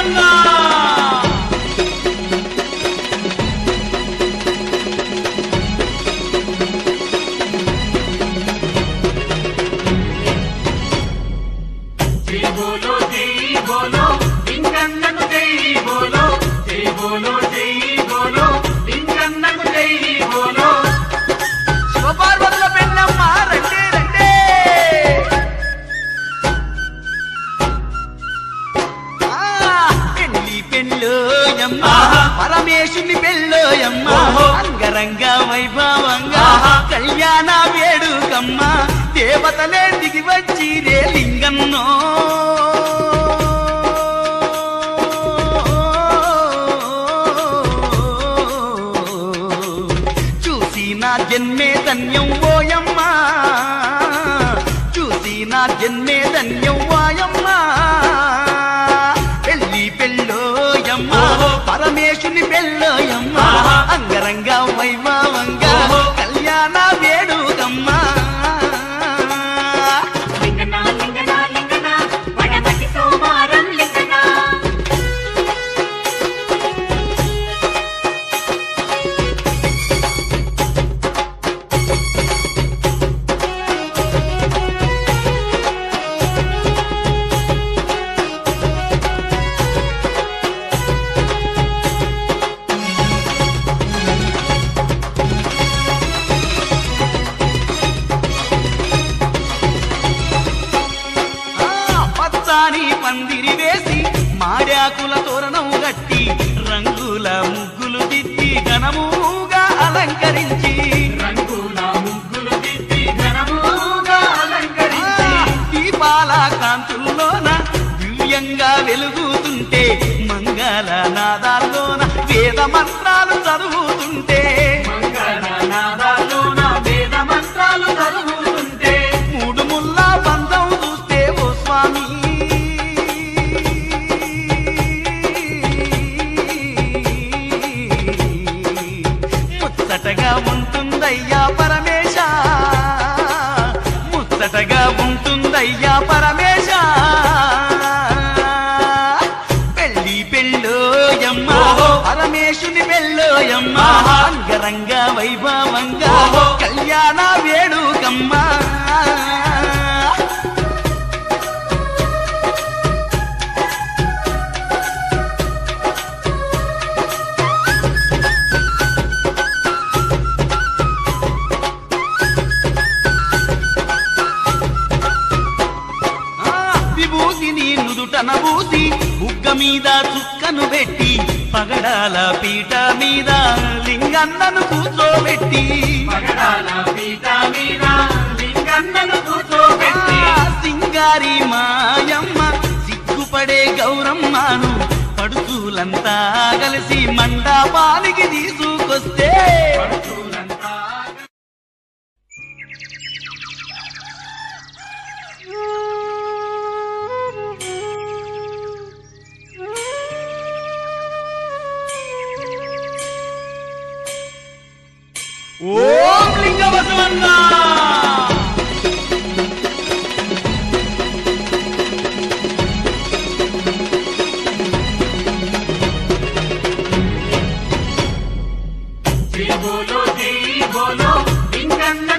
బసవన్నా శివపార్వతుల పెన్నమ్మ రండి రండి పెళ్లి పెళ్ళోయమ్మ పరమేశుని పెళ్ళోయమ్మ అంగరంగ వైభవంగా కళ్యాణ వేడుకమ్మ దేవతలే దిగి వచ్చి రే లింగన్నో జన్మే ధన్యం ఓయమ్మ చూసి నా జన్మే ధన్యం ఓయమ్మ పెళ్లి పెళ్ళోయమ్మ పరమేశుని పెళ్ళోయమ్మ అంగరంగ వైభవంగా కళ్యాణ వేడుకమ్మ పందిరి వేసి మాడాకుల తోరణం గట్టి రంగుల ముగ్గులు దిద్ది ఘనముగా అలంకరించి దీపాల కాంతుల్లోన దివ్యంగా వెలుగుతుంటే మంగళ నాదాల్లోన వేద మంత్రాలు చదువుతుంటే మూడు ముల్ల బంధం చూస్తే ఓ స్వామి ముచ్చటగా ఉంటుందయ్యా పరమేశ ముచ్చటగా ఉంటుందయ్యా పరమేశ పెళ్లి పెళ్ళోయమ్మ పరమేశుని పెళ్ళోయమ్మ అంగరంగ వైభవంగా కళ్యాణ వేడుకమ్మ విభూతిని నుదుటన పూసి బుగ్గ మీద చుక్కను పెట్టి పగడాల పీట మీద లింగన్నను కూర్చోబెట్టి సింగారి మాయమ్మ సిగ్గుపడే గౌరమ్మను పడుచులంతా కలిసి మండపానికి తీసుకొస్తే ఓం లింగ బసవన్నా జై బోలో లింగన్న